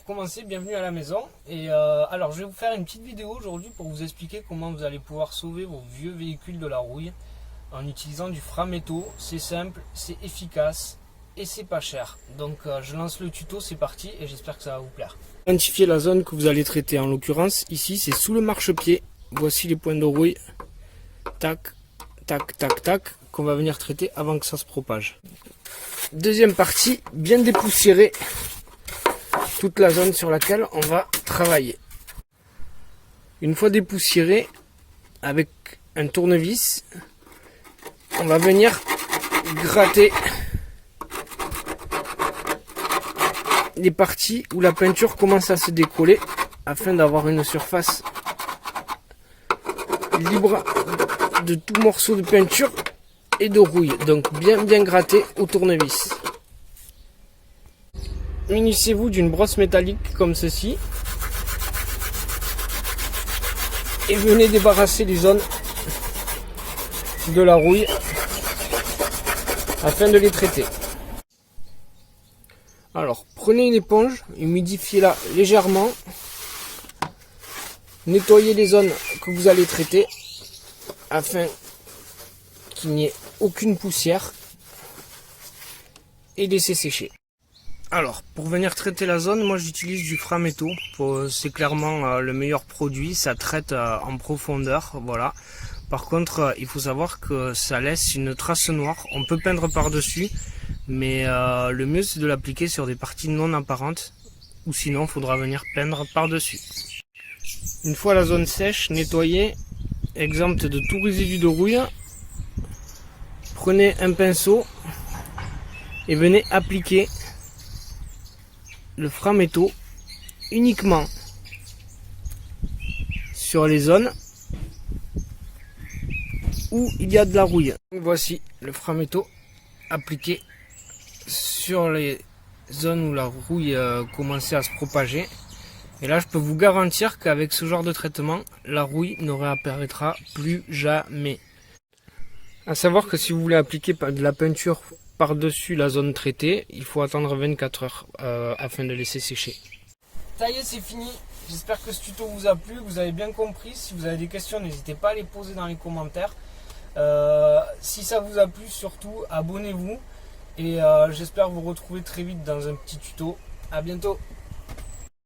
commencer, bienvenue à la maison. Et alors je vais vous faire une petite vidéo aujourd'hui pour vous expliquer comment vous allez pouvoir sauver vos vieux véhicules de la rouille en utilisant du Frametto. C'est simple, c'est efficace et c'est pas cher. Donc je lance le tuto, c'est parti et j'espère que ça va vous plaire. Identifiez la zone que vous allez traiter, en l'occurrence ici c'est sous le marchepied. Voici les points de rouille, tac, tac, tac, tac, qu'on va venir traiter avant que ça se propage. Deuxième partie, bien dépoussiérer toute la zone sur laquelle on va travailler. Une fois dépoussiéré, avec un tournevis, on va venir gratter les parties où la peinture commence à se décoller afin d'avoir une surface libre de tout morceau de peinture et de rouille. Donc bien gratter au tournevis. Munissez-vous d'une brosse métallique comme ceci et venez débarrasser les zones de la rouille afin de les traiter. Alors prenez une éponge, humidifiez-la légèrement, nettoyez les zones que vous allez traiter afin qu'il n'y ait aucune poussière et laissez sécher. Alors, pour venir traiter la zone, moi j'utilise du Frametto. C'est clairement le meilleur produit, ça traite en profondeur, voilà. Par contre, il faut savoir que ça laisse une trace noire. On peut peindre par-dessus, mais le mieux c'est de l'appliquer sur des parties non apparentes, ou sinon il faudra venir peindre par-dessus. Une fois la zone sèche, nettoyée, exempte de tout résidu de rouille, prenez un pinceau et venez appliquer le Frametto uniquement sur les zones où il y a de la rouille. Voici le Frametto appliqué sur les zones où la rouille commençait à se propager. Et là je peux vous garantir qu'avec ce genre de traitement, la rouille ne réapparaîtra plus jamais. À savoir que si vous voulez appliquer de la peinture par-dessus la zone traitée, il faut attendre 24 heures afin de laisser sécher. Ça y est, c'est fini. J'espère que ce tuto vous a plu, vous avez bien compris. Si vous avez des questions, n'hésitez pas à les poser dans les commentaires. Si ça vous a plu, surtout abonnez-vous. Et j'espère vous retrouver très vite dans un petit tuto. À bientôt.